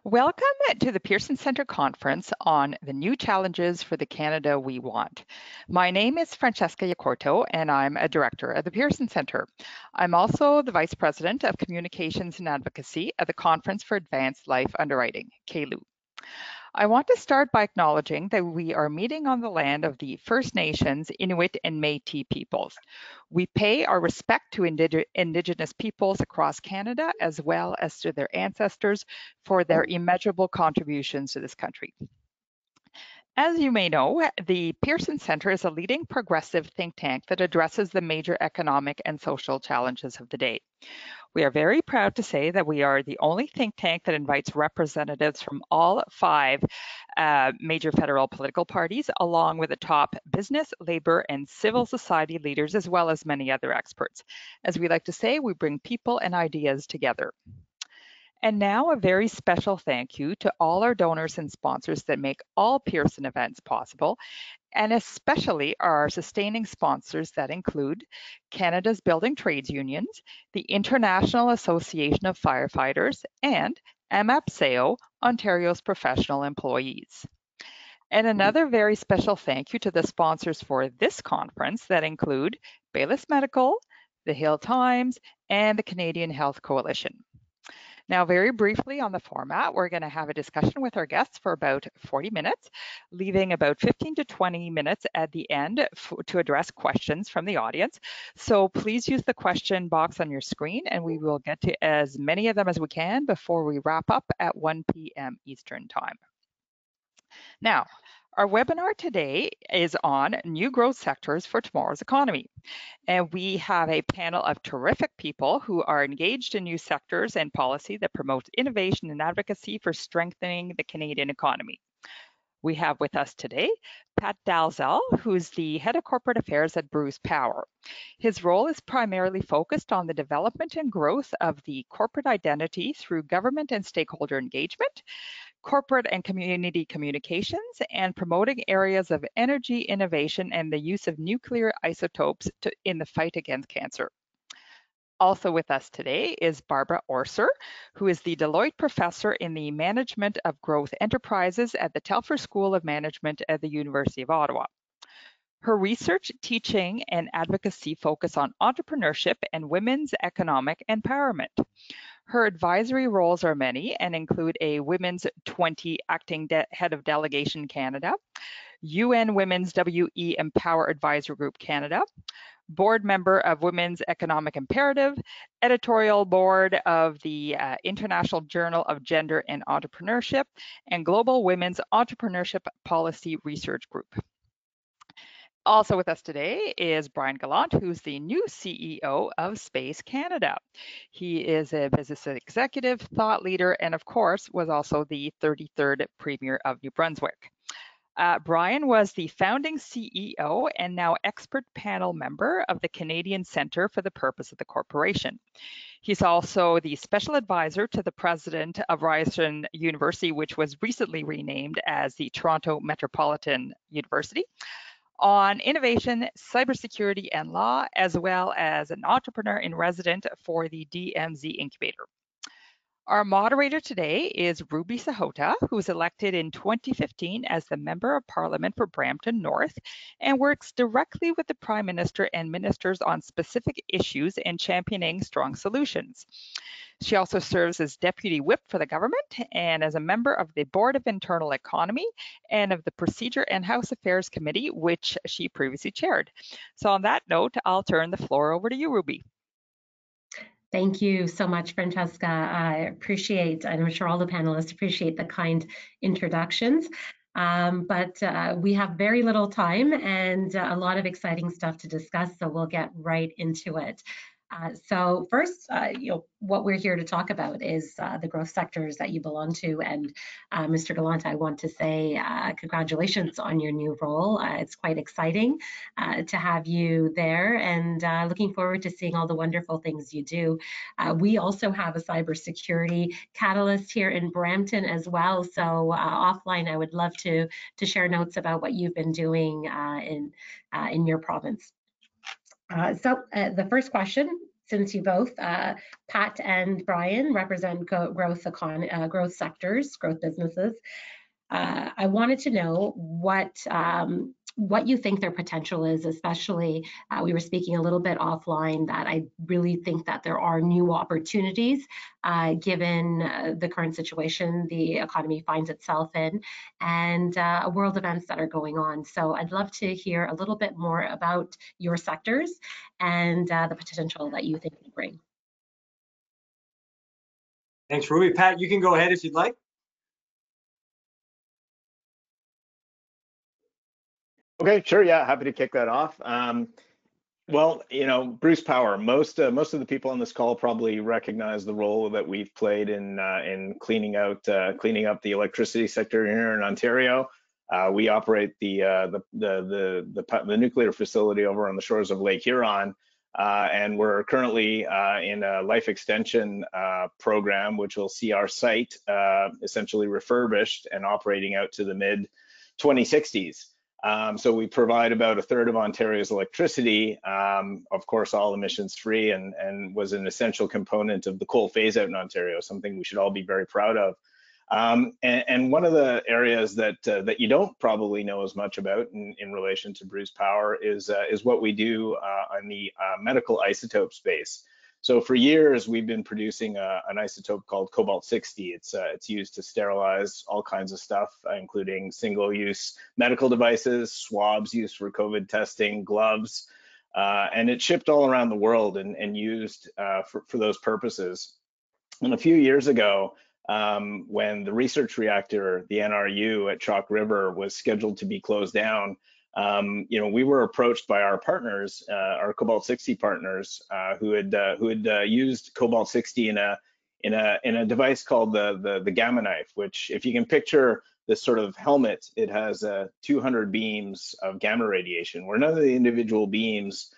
Welcome to the Pearson Centre Conference on the new challenges for the Canada we want. My name is Francesca Iacorto, and I'm a director at the Pearson Centre. I'm also the Vice President of Communications and Advocacy at the Conference for Advanced Life Underwriting, CALU. I want to start by acknowledging that we are meeting on the land of the First Nations, Inuit, and Métis peoples. We pay our respect to Indigenous peoples across Canada, as well as to their ancestors, for their immeasurable contributions to this country. As you may know, the Pearson Centre is a leading progressive think tank that addresses the major economic and social challenges of the day. We are very proud to say that we are the only think tank that invites representatives from all five major federal political parties, along with the top business, labor, and civil society leaders, as well as many other experts. As we like to say, we bring people and ideas together. And now a very special thank you to all our donors and sponsors that make all Pearson events possible, and especially our sustaining sponsors that include Canada's Building Trades Unions, the International Association of Firefighters, and MAPSEO, Ontario's professional employees. And another very special thank you to the sponsors for this conference that include Baylis Medical, the Hill Times, and the Canadian Health Coalition. Now, very briefly on the format, we're going to have a discussion with our guests for about 40 minutes, leaving about 15 to 20 minutes at the end to address questions from the audience. So please use the question box on your screen, and we will get to as many of them as we can before we wrap up at 1 p.m. Eastern Time. Now, our webinar today is on new growth sectors for tomorrow's economy. And we have a panel of terrific people who are engaged in new sectors and policy that promotes innovation and advocacy for strengthening the Canadian economy. We have with us today Pat Dalzell, who's the head of corporate affairs at Bruce Power. His role is primarily focused on the development and growth of the corporate identity through government and stakeholder engagement, corporate and community communications, and promoting areas of energy innovation and the use of nuclear isotopes in the fight against cancer. Also with us today is Barbara Orser, who is the Deloitte Professor in the Management of Growth Enterprises at the Telfer School of Management at the University of Ottawa. Her research, teaching, and advocacy focus on entrepreneurship and women's economic empowerment. Her advisory roles are many and include a Women's 20 Acting Head of Delegation Canada, UN Women's WE Empower Advisory Group Canada, board member of Women's Economic Imperative, editorial board of the International Journal of Gender and Entrepreneurship, and Global Women's Entrepreneurship Policy Research Group. Also with us today is Brian Gallant, who's the new CEO of Space Canada. He is a business executive, thought leader, and of course was also the 33rd Premier of New Brunswick. Brian was the founding CEO and now expert panel member of the Canadian Centre for the Purpose of the Corporation. He's also the special advisor to the president of Ryerson University, which was recently renamed as the Toronto Metropolitan University, on innovation, cybersecurity, and law, as well as an entrepreneur in resident for the DMZ Incubator. Our moderator today is Ruby Sahota, who was elected in 2015 as the Member of Parliament for Brampton North and works directly with the Prime Minister and ministers on specific issues and championing strong solutions. She also serves as Deputy Whip for the government and as a member of the Board of Internal Economy and of the Procedure and House Affairs Committee, which she previously chaired. So on that note, I'll turn the floor over to you, Ruby. Thank you so much, Francesca. I appreciate, and I'm sure all the panelists appreciate the kind introductions. But we have very little time and a lot of exciting stuff to discuss, so we'll get right into it. So first, what we're here to talk about is the growth sectors that you belong to. And Mr. Gallant, I want to say congratulations on your new role. It's quite exciting to have you there, and looking forward to seeing all the wonderful things you do. We also have a cybersecurity catalyst here in Brampton as well. So offline, I would love to share notes about what you've been doing in your province. So the first question since you both, Pat and Brian, represent growth sectors, growth businesses, I wanted to know what you think their potential is, especially we were speaking a little bit offline that I really think that there are new opportunities given the current situation the economy finds itself in, and world events that are going on. So I'd love to hear a little bit more about your sectors and the potential that you think they bring. Thanks, Ruby. Pat, you can go ahead if you'd like. Okay, sure. Yeah, happy to kick that off. Well, you know, Bruce Power. Most of the people on this call probably recognize the role that we've played in cleaning up the electricity sector here in Ontario. We operate the nuclear facility over on the shores of Lake Huron, and we're currently in a life extension program, which will see our site essentially refurbished and operating out to the mid 2060s. So we provide about a third of Ontario's electricity, of course, all emissions free, and was an essential component of the coal phase out in Ontario, something we should all be very proud of. And one of the areas that you don't probably know as much about in relation to Bruce Power is what we do on the medical isotope space. So for years, we've been producing an isotope called cobalt-60. It's used to sterilize all kinds of stuff, including single-use medical devices, swabs used for COVID testing, gloves, and it's shipped all around the world and used for those purposes. And a few years ago, when the research reactor, the NRU at Chalk River, was scheduled to be closed down, you know, we were approached by our partners, our cobalt-60 partners, who had used cobalt-60 in a device called the Gamma Knife, which, if you can picture this sort of helmet, it has 200 beams of gamma radiation, where none of the individual beams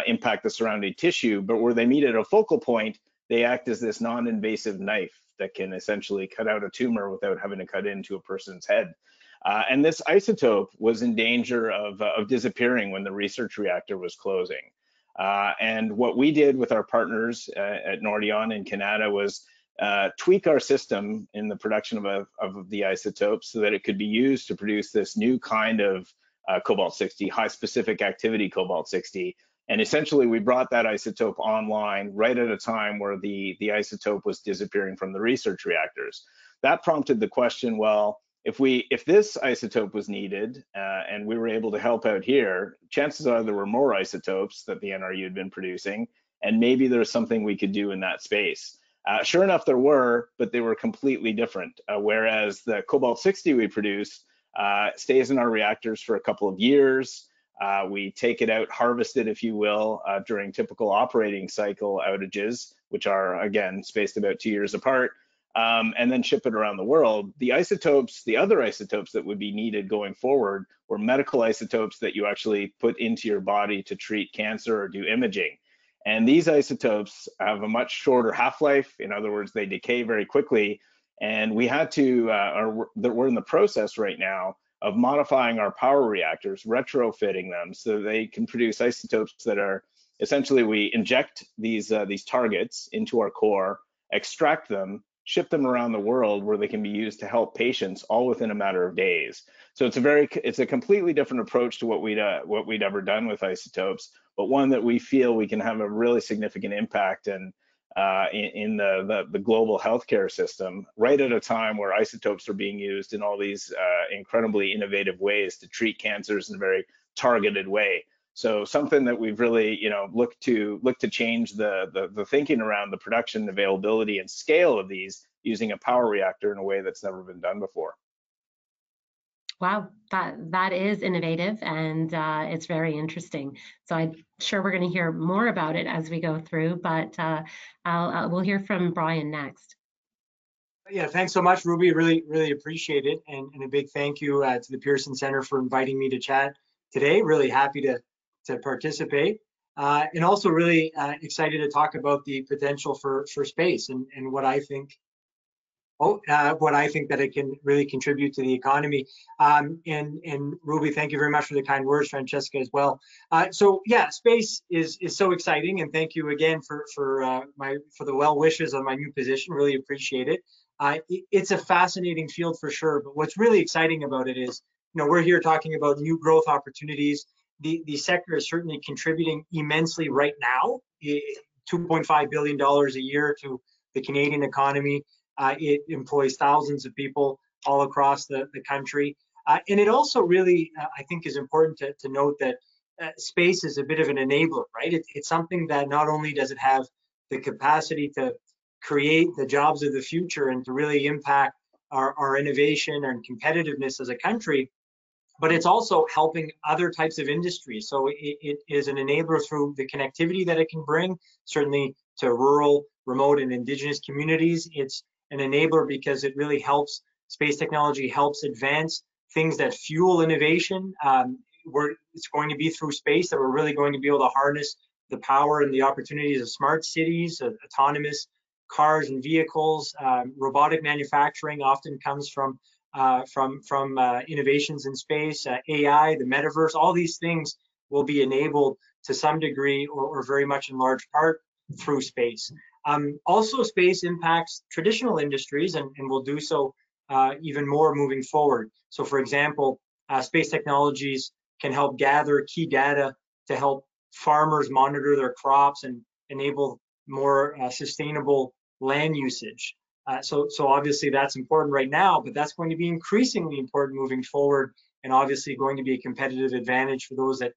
impact the surrounding tissue, but where they meet at a focal point, they act as this non-invasive knife that can essentially cut out a tumor without having to cut into a person's head. And this isotope was in danger of disappearing when the research reactor was closing. And what we did with our partners at Nordion in Canada was tweak our system in the production of the isotope so that it could be used to produce this new kind of cobalt-60, high specific activity cobalt-60. And essentially, we brought that isotope online right at a time where the isotope was disappearing from the research reactors. That prompted the question, well, if this isotope was needed and we were able to help out here, chances are there were more isotopes that the NRU had been producing, and maybe there's something we could do in that space. Sure enough, there were, but they were completely different. Whereas the cobalt-60 we produce stays in our reactors for a couple of years. We take it out, harvest it, if you will, during typical operating cycle outages, which are, again, spaced about 2 years apart, and then ship it around the world. The isotopes, the other isotopes that would be needed going forward were medical isotopes that you actually put into your body to treat cancer or do imaging. And these isotopes have a much shorter half-life. In other words, they decay very quickly. And we had to, we're in the process right now of modifying our power reactors, retrofitting them so they can produce isotopes that are essentially, we inject these targets into our core, extract them, ship them around the world where they can be used to help patients all within a matter of days. So it's a completely different approach to what we'd ever done with isotopes, but one that we feel we can have a really significant impact in the global healthcare system, right at a time where isotopes are being used in all these incredibly innovative ways to treat cancers in a very targeted way. So something that we've really, you know, looked to change the thinking around the production, availability, and scale of these using a power reactor in a way that's never been done before. Wow, that is innovative, and it's very interesting. So I'm sure we're going to hear more about it as we go through, but we'll hear from Brian next. Yeah, thanks so much, Ruby. Really appreciate it, and a big thank you to the Pearson Center for inviting me to chat today. Really happy to participate, and also really excited to talk about the potential for space and what I think what I think that it can really contribute to the economy. And Ruby, thank you very much for the kind words, Francesca, as well. So yeah, space is so exciting, and thank you again for the well wishes on my new position. Really appreciate it. It's a fascinating field for sure, but what's really exciting about it is, we're here talking about new growth opportunities. The sector is certainly contributing immensely right now, $2.5 billion a year to the Canadian economy. It employs thousands of people all across the country. And it also really, I think, is important to note that space is a bit of an enabler, right? It's something that not only does it have the capacity to create the jobs of the future and to really impact our innovation and competitiveness as a country, but it's also helping other types of industries. So it is an enabler through the connectivity that it can bring, certainly to rural, remote, and Indigenous communities. It's an enabler because it really helps, space technology helps advance things that fuel innovation. It's going to be through space that we're really going to be able to harness the power and the opportunities of smart cities, autonomous cars and vehicles. Robotic manufacturing often comes from innovations in space, AI, the metaverse. All these things will be enabled to some degree or very much in large part through space. Also, space impacts traditional industries and will do so even more moving forward. So for example, space technologies can help gather key data to help farmers monitor their crops and enable more sustainable land usage. So obviously that's important right now, but that's going to be increasingly important moving forward, and obviously going to be a competitive advantage for those that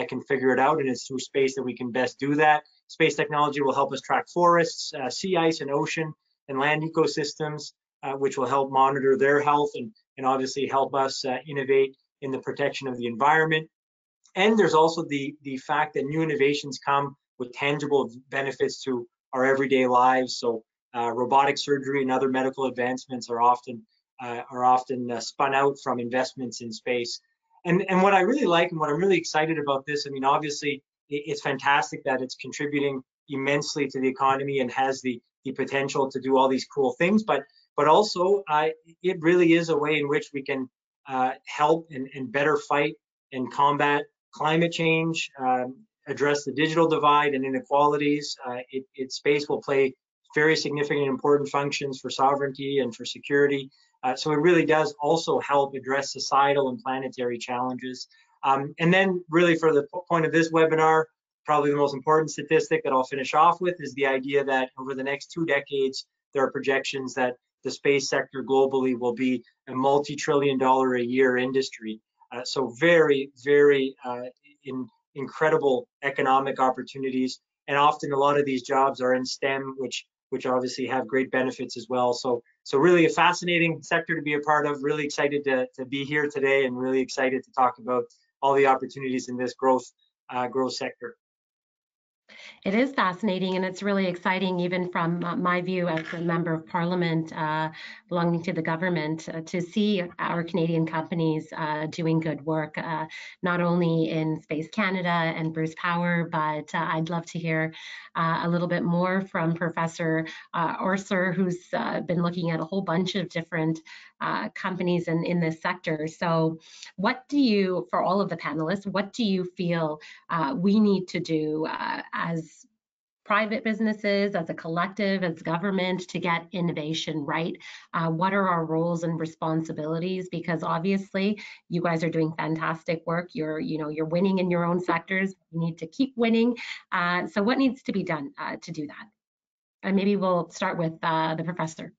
can figure it out, and it's through space that we can best do that. Space technology will help us track forests, sea ice and ocean and land ecosystems, which will help monitor their health and obviously help us innovate in the protection of the environment. And there's also the fact that new innovations come with tangible benefits to our everyday lives. So robotic surgery and other medical advancements are often spun out from investments in space. And what I really like and what I'm really excited about this, I mean, obviously it's fantastic that it's contributing immensely to the economy and has the potential to do all these cool things, but also it really is a way in which we can help and better fight and combat climate change, address the digital divide and inequalities. Space will play very significant and important functions for sovereignty and for security. So it really does also help address societal and planetary challenges. And then really for the point of this webinar, probably the most important statistic that I'll finish off with is the idea that over the next 2 decades, there are projections that the space sector globally will be a multi-trillion-dollar a year industry. So very, very incredible economic opportunities. And often a lot of these jobs are in STEM, which obviously have great benefits as well. So really a fascinating sector to be a part of. Really excited to be here today, and really excited to talk about all the opportunities in this growth sector. It is fascinating, and it's really exciting, even from my view as a member of Parliament belonging to the government, to see our Canadian companies doing good work, not only in Space Canada and Bruce Power, but I'd love to hear a little bit more from Professor Orser, who's been looking at a whole bunch of different companies in this sector. So what do you, for all of the panelists, what do you feel we need to do as private businesses, as a collective, as government, to get innovation right? What are our roles and responsibilities? Because obviously you guys are doing fantastic work. You're winning in your own sectors. You need to keep winning. So what needs to be done to do that? And maybe we'll start with the professor.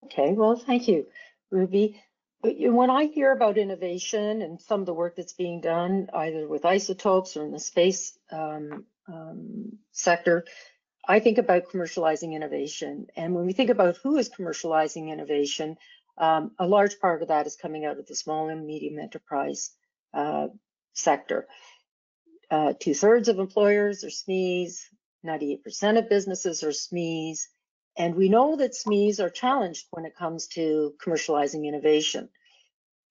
Okay, well, thank you, Ruby. When I hear about innovation and some of the work that's being done, either with isotopes or in the space sector, I think about commercializing innovation. And when we think about who is commercializing innovation, a large part of that is coming out of the small and medium enterprise sector. 2/3 of employers are SMEs, 98% of businesses are SMEs, and we know that SMEs are challenged when it comes to commercializing innovation,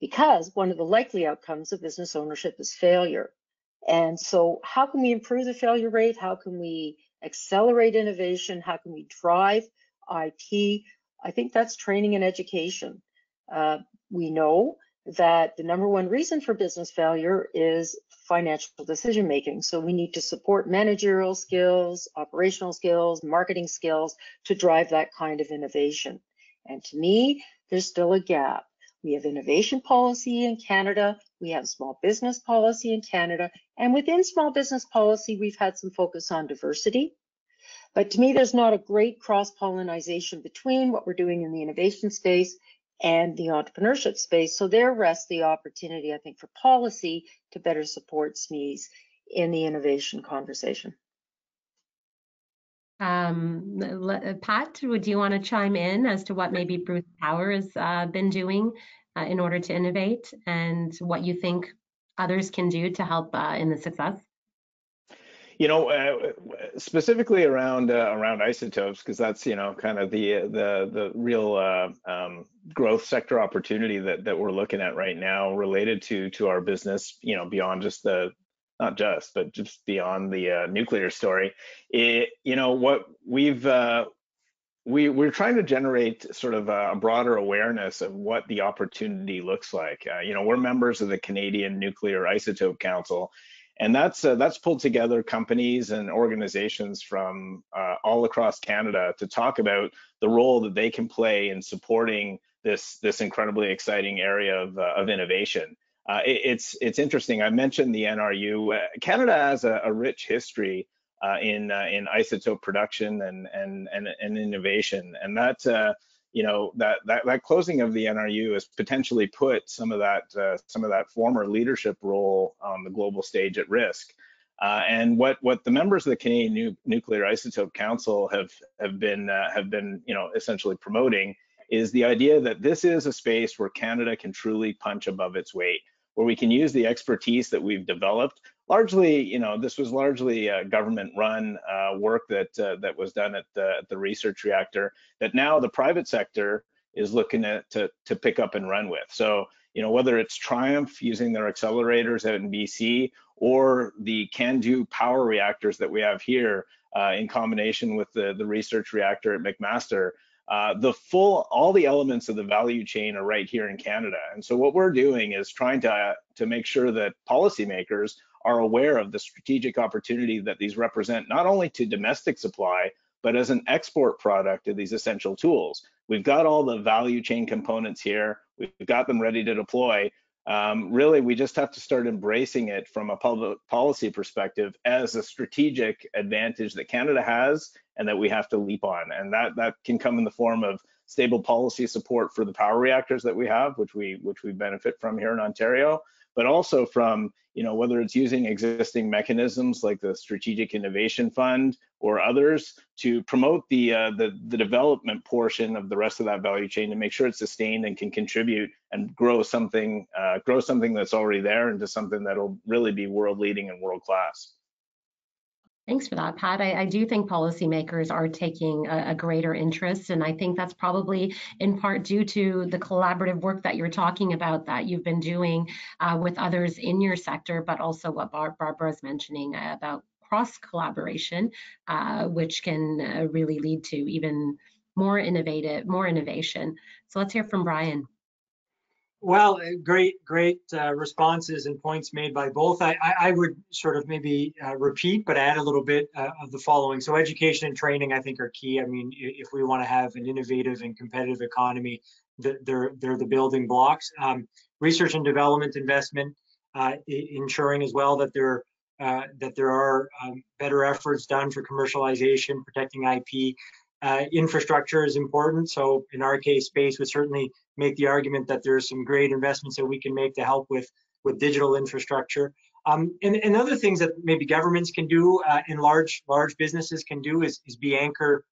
because one of the likely outcomes of business ownership is failure. And so how can we improve the failure rate? How can we accelerate innovation? How can we drive IP? I think that's training and education. We know that the number one reason for business failure is financial decision making. So we need to support managerial skills, operational skills, marketing skills to drive that kind of innovation. And to me, there's still a gap. We have innovation policy in Canada, we have small business policy in Canada, and within small business policy, we've had some focus on diversity. But to me, there's not a great cross-pollination between what we're doing in the innovation space and the entrepreneurship space. So there rests the opportunity, I think, for policy to better support SMEs in the innovation conversation. Pat, would you want to chime in as to what maybe Bruce Power has been doing in order to innovate, and what you think others can do to help in the success? You know, specifically around isotopes, because that's, you know, kind of the real growth sector opportunity that we're looking at right now related to our business, you know, beyond just not just, but just beyond the nuclear story. You know, what we're trying to generate sort of a broader awareness of what the opportunity looks like. You know, we're members of the Canadian Nuclear Isotope Council, and that's pulled together companies and organizations from all across Canada to talk about the role that they can play in supporting this incredibly exciting area of innovation. It's interesting. I mentioned the NRU. Canada has a rich history in isotope production and innovation, and that you know, that closing of the NRU has potentially put some of that former leadership role on the global stage at risk. And what the members of the Canadian Nuclear Isotope Council have been you know, essentially promoting is the idea that this is a space where Canada can truly punch above its weight, where we can use the expertise that we've developed. Largely, you know, this was largely government-run work that was done at the research reactor that now the private sector is looking at to pick up and run with. So, you know, whether it's Triumph using their accelerators out in BC, or the CANDU power reactors that we have here in combination with the research reactor at McMaster, all the elements of the value chain are right here in Canada. And so what we're doing is trying to make sure that policymakers are aware of the strategic opportunity that these represent, not only to domestic supply, but as an export product of these essential tools. We've got all the value chain components here. We've got them ready to deploy. Really, we just have to start embracing it from a public policy perspective as a strategic advantage that Canada has and that we have to leap on. And that can come in the form of stable policy support for the power reactors that we have, which we benefit from here in Ontario, but also from, you know, whether it's using existing mechanisms like the Strategic Innovation Fund or others to promote the development portion of the rest of that value chain to make sure it's sustained and can contribute and grow something that's already there into something that'll really be world leading and world class. Thanks for that, Pat. I do think policymakers are taking a greater interest, and I think that's probably in part due to the collaborative work that you're talking about that you've been doing with others in your sector, but also what Barbara is mentioning about cross-collaboration, which can really lead to even more innovation. So let's hear from Brian. Well, great responses and points made by both. I would sort of maybe repeat, but add a little bit of the following. So education and training, I think, are key. I mean, if we want to have an innovative and competitive economy, they're the building blocks. Research and development investment, ensuring as well that there are better efforts done for commercialization, protecting IP. Infrastructure is important. So in our case, space would certainly make the argument that there's some great investments that we can make to help with digital infrastructure. And other things that maybe governments can do and large businesses can do is be anchor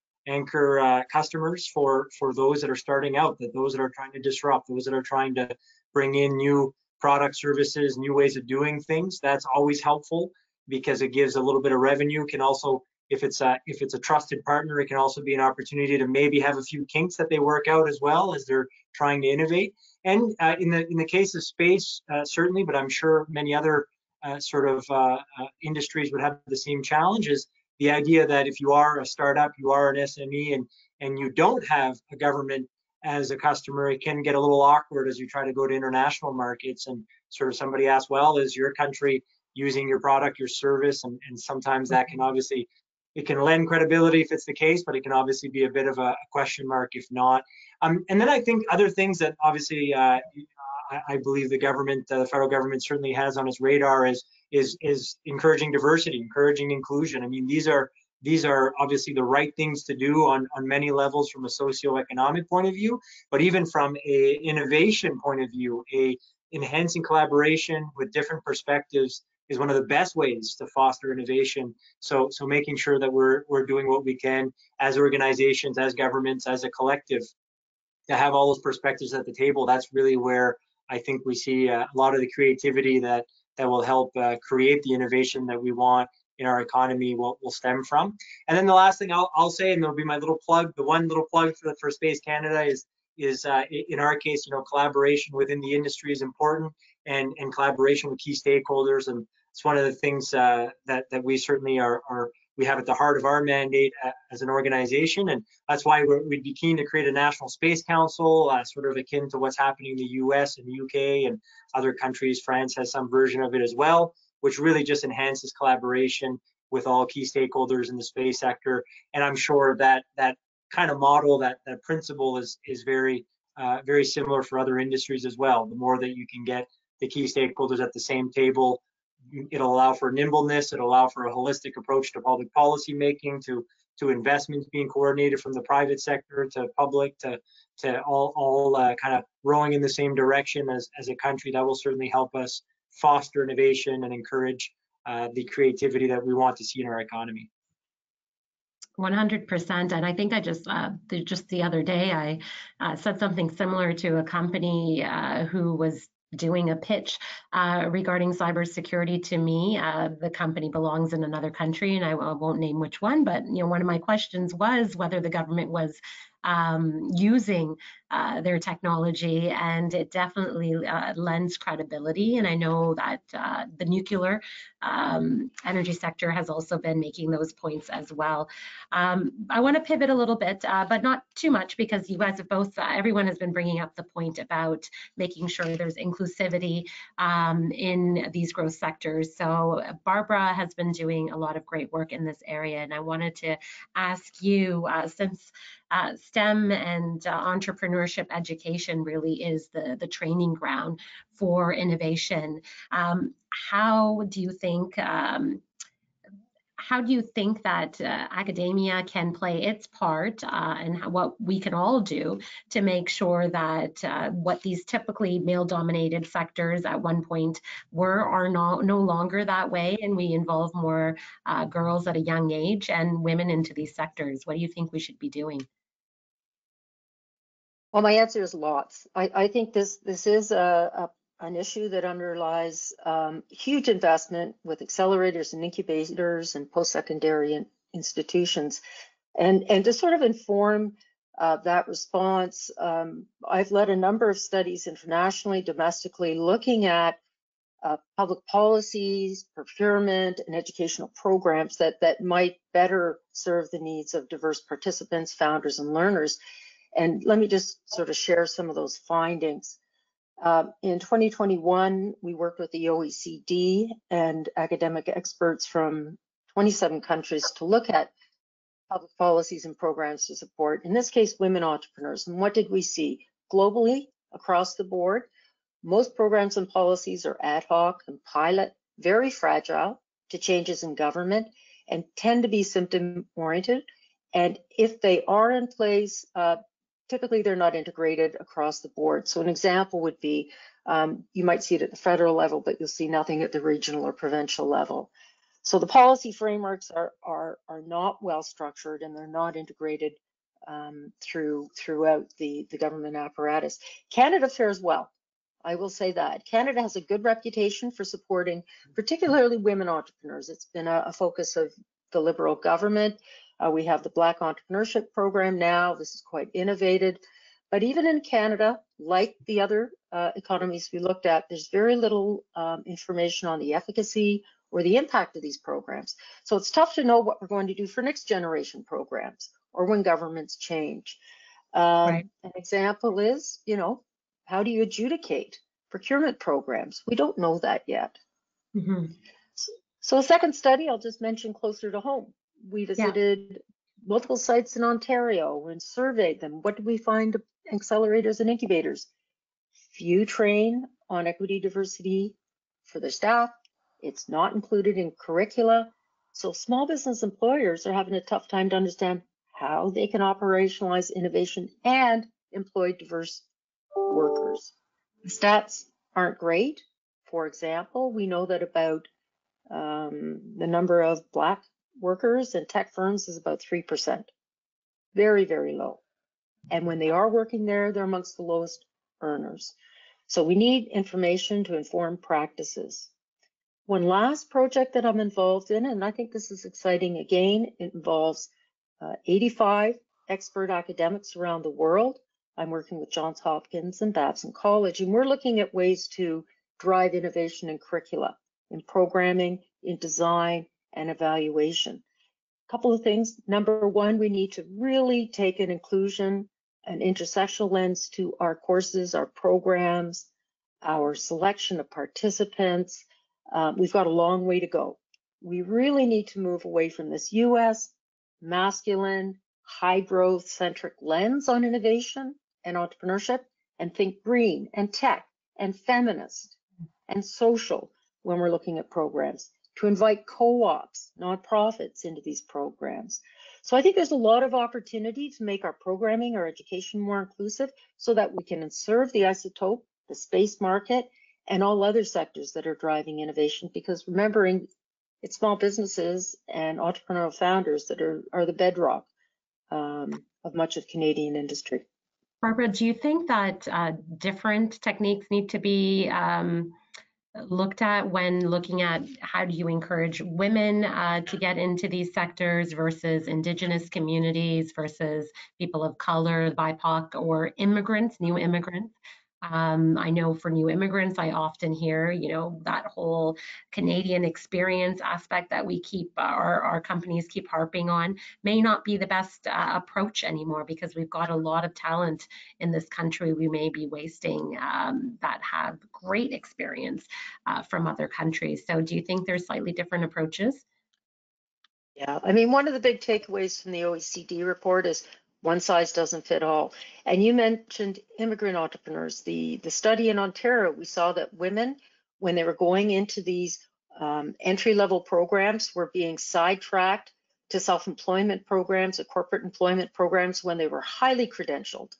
customers for those that are starting out, that those that are trying to disrupt, those that are trying to bring in new product services, new ways of doing things. That's always helpful because it gives a little bit of revenue. Can also, if it's a trusted partner, it can also be an opportunity to maybe have a few kinks that they work out as well as they're trying to innovate. And in the case of space, certainly, but I'm sure many other industries would have the same challenges. The idea that if you are a startup, you are an SME, and you don't have a government as a customer, it can get a little awkward as you try to go to international markets and sort of somebody asks, well, is your country using your product, your service? And sometimes that can obviously, it can lend credibility if it's the case, but it can obviously be a bit of a question mark if not. And then I think other things that obviously I believe the government, the federal government certainly has on its radar is encouraging diversity, encouraging inclusion. I mean, these are obviously the right things to do on many levels from a socioeconomic point of view, but even from a innovation point of view, enhancing collaboration with different perspectives is one of the best ways to foster innovation. So making sure that we're doing what we can as organizations, as governments, as a collective, to have all those perspectives at the table. That's really where I think we see a lot of the creativity that will help create the innovation that we want in our economy will stem from. And then the last thing I'll say, and there'll be my little plug, the one little plug for Space Canada is in our case, collaboration within the industry is important, and collaboration with key stakeholders. And it's one of the things that we certainly we have at the heart of our mandate as an organization. And that's why we'd be keen to create a national space council, sort of akin to what's happening in the US and UK and other countries. France has some version of it as well, which really just enhances collaboration with all key stakeholders in the space sector. And I'm sure that kind of model, that principle is very similar for other industries as well. The more that you can get the key stakeholders at the same table, it'll allow for nimbleness, it'll allow for a holistic approach to public policy making, to investments being coordinated from the private sector to public, to all kind of rowing in the same direction as a country. That will certainly help us foster innovation and encourage the creativity that we want to see in our economy. 100%. And I think I just the other day, I said something similar to a company who was doing a pitch regarding cybersecurity to me. The company belongs in another country, and I won't name which one, but one of my questions was whether the government was using their technology, and it definitely lends credibility. And I know that the nuclear energy sector has also been making those points as well. I want to pivot a little bit, but not too much, because you guys have both, everyone has been bringing up the point about making sure there's inclusivity in these growth sectors. So Barbara has been doing a lot of great work in this area, and I wanted to ask you, since STEM and entrepreneurship education really is the training ground for innovation, how do you think that academia can play its part, and what we can all do to make sure that what these typically male-dominated sectors at one point are no longer that way, and we involve more girls at a young age and women into these sectors? What do you think we should be doing? Well, my answer is lots. I think this is an issue that underlies huge investment with accelerators and incubators and post-secondary institutions. And to sort of inform that response, I've led a number of studies internationally, domestically, looking at public policies, procurement, and educational programs that might better serve the needs of diverse participants, founders, and learners. And let me just sort of share some of those findings. In 2021, we worked with the OECD and academic experts from 27 countries to look at public policies and programs to support, in this case, women entrepreneurs. And what did we see? Globally, across the board, most programs and policies are ad hoc and pilot, very fragile to changes in government, and tend to be symptom-oriented. And if they are in place, typically they're not integrated across the board. So an example would be, you might see it at the federal level, but you'll see nothing at the regional or provincial level. So the policy frameworks are not well structured, and they're not integrated throughout the government apparatus. Canada fares well. I will say that. Canada has a good reputation for supporting particularly women entrepreneurs. It's been a focus of the Liberal government. We have the Black Entrepreneurship Program now. This is quite innovative. But even in Canada, like the other economies we looked at, there's very little information on the efficacy or the impact of these programs. So it's tough to know what we're going to do for next generation programs or when governments change. Right. An example is, how do you adjudicate procurement programs? We don't know that yet. Mm-hmm. So a second study, I'll just mention closer to home. We Yeah. visited multiple sites in Ontario and surveyed them. What did we find? Accelerators and incubators. Few train on equity diversity for their staff. It's not included in curricula. So small business employers are having a tough time to understand how they can operationalize innovation and employ diverse workers. The stats aren't great. For example, we know that about the number of Black workers in tech firms is about 3%. Very, very low. And when they are working there, they're amongst the lowest earners. So we need information to inform practices. One last project that I'm involved in, and I think this is exciting again, it involves 85 expert academics around the world. I'm working with Johns Hopkins and Babson College, and we're looking at ways to drive innovation in curricula, in programming, in design, and evaluation. A couple of things. Number one, we need to really take an inclusion, an intersectional lens to our courses, our programs, our selection of participants. We've got a long way to go. We really need to move away from this US masculine, high growth centric lens on innovation and entrepreneurship and think green and tech and feminist and social when we're looking at programs, to invite co-ops, nonprofits into these programs. So I think there's a lot of opportunity to make our programming, our education more inclusive so that we can serve the isotope, the space market, and all other sectors that are driving innovation, because remembering it's small businesses and entrepreneurial founders that are the bedrock of much of Canadian industry. Barbara, do you think that different techniques need to be looked at when looking at how do you encourage women to get into these sectors versus Indigenous communities versus people of color, BIPOC, or immigrants, new immigrants? I know for new immigrants, I often hear, that whole Canadian experience aspect that we keep, our companies keep harping on, may not be the best approach anymore, because we've got a lot of talent in this country we may be wasting that have great experience from other countries. So do you think there's slightly different approaches? Yeah, I mean, one of the big takeaways from the OECD report is one size doesn't fit all. And you mentioned immigrant entrepreneurs. The study in Ontario, we saw that women, when they were going into these entry-level programs, were being sidetracked to self-employment programs or corporate employment programs when they were highly credentialed,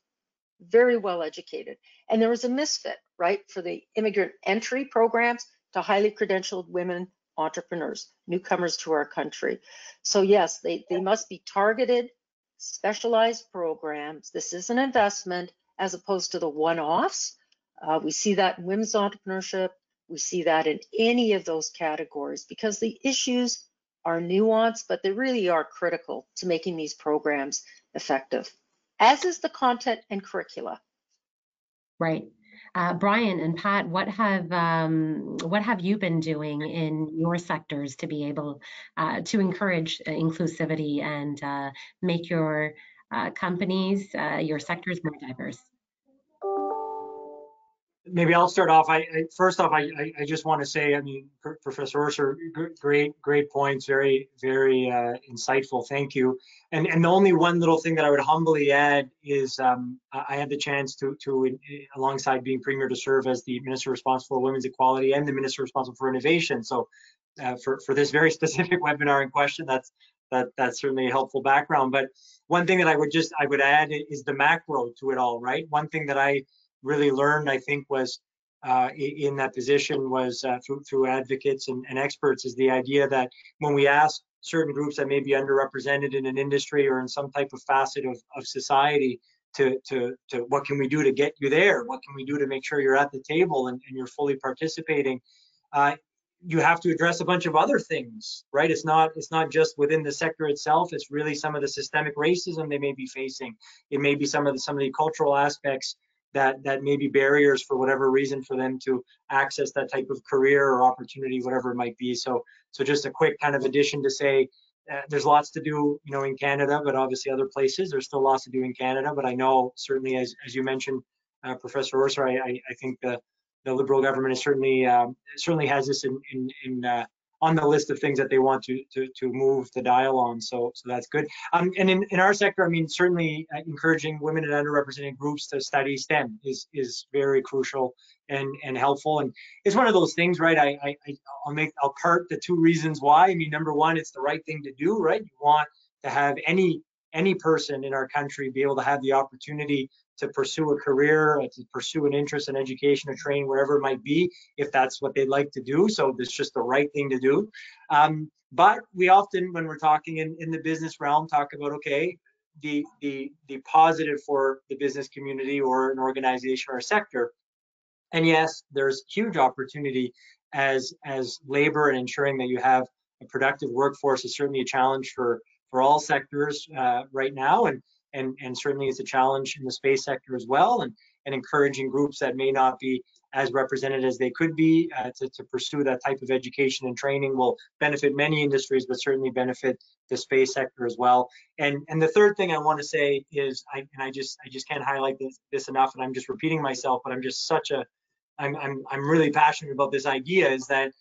very well educated. And there was a misfit, right, for the immigrant entry programs to highly credentialed women entrepreneurs, newcomers to our country. So yes, they must be targeted, specialized programs. This is an investment as opposed to the one-offs. We see that in women's entrepreneurship. We see that in any of those categories because the issues are nuanced, but they really are critical to making these programs effective, as is the content and curricula. Right. Brian and Pat, what have you been doing in your sectors to be able to encourage inclusivity and make your companies, your sectors more diverse? Maybe I'll start off. First off, I just want to say, I mean, Professor Orser, great points, very insightful. Thank you. And the only one little thing that I would humbly add is I had the chance to alongside being Premier, to serve as the Minister responsible for Women's Equality and the Minister responsible for Innovation. So for this very specific webinar in question, that's certainly a helpful background. But one thing that I would add is the macro to it all, right? One thing that I really learned, I think, was in that position was through advocates and experts, is the idea that when we ask certain groups that may be underrepresented in an industry or in some type of facet of society to what can we do to get you there? What can we do to make sure you're at the table and you're fully participating? You have to address a bunch of other things, right? It's not just within the sector itself. It's really some of the systemic racism they may be facing. It may be some of the cultural aspects that may be barriers for whatever reason for them to access that type of career or opportunity, whatever it might be. So just a quick kind of addition to say, there's lots to do, in Canada, but obviously other places, there's still lots to do in Canada. But I know certainly, as you mentioned, Professor Orser, I think the Liberal government is certainly has this on the list of things that they want to move the dial on. So that's good. And in our sector, I mean, certainly encouraging women and underrepresented groups to study STEM is very crucial and helpful. And it's one of those things, right? I'll part the two reasons why. I mean, number one, it's the right thing to do, right? You want to have any person in our country be able to have the opportunity to pursue a career, to pursue an interest in education or training, wherever it might be, if that's what they'd like to do. So it's just the right thing to do. But we often, when we're talking in the business realm, talk about, okay, the positive for the business community or an organization or a sector. And yes, there's huge opportunity as labor, and ensuring that you have a productive workforce is certainly a challenge for all sectors right now, and certainly it's a challenge in the space sector as well, and encouraging groups that may not be as represented as they could be to pursue that type of education and training will benefit many industries, but certainly benefit the space sector as well. And the third thing I want to say is, I just can't highlight this enough, and I'm just repeating myself, but I'm really passionate about this idea, is that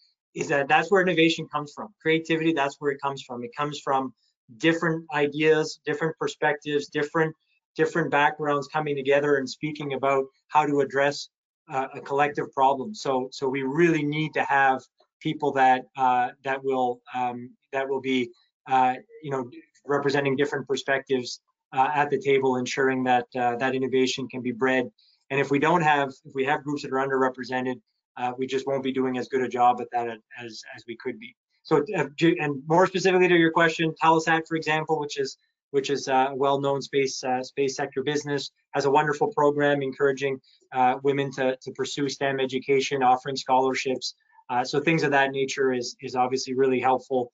that's where innovation comes from. Creativity, that's where it comes from. It comes from different ideas, different perspectives, different backgrounds coming together and speaking about how to address a collective problem. So we really need to have people that will be representing different perspectives at the table, ensuring that that innovation can be bred. And if we have groups that are underrepresented, we just won't be doing as good a job at that as we could be. So, and more specifically to your question, Telesat, for example, which is a well-known space sector business, has a wonderful program encouraging women to pursue STEM education, offering scholarships. So things of that nature is obviously really helpful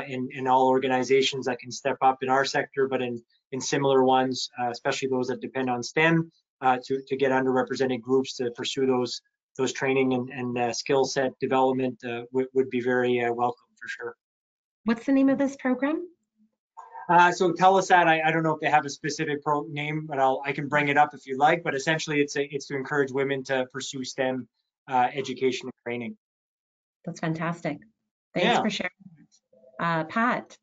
in all organizations that can step up in our sector, but in similar ones, especially those that depend on STEM, to get underrepresented groups to pursue those training and skill set development would be very welcome for sure. What's the name of this program? So Telesat, I don't know if they have a specific name, but I can bring it up if you like. But essentially, it's to encourage women to pursue STEM education and training. That's fantastic. Thanks for sharing. Pat.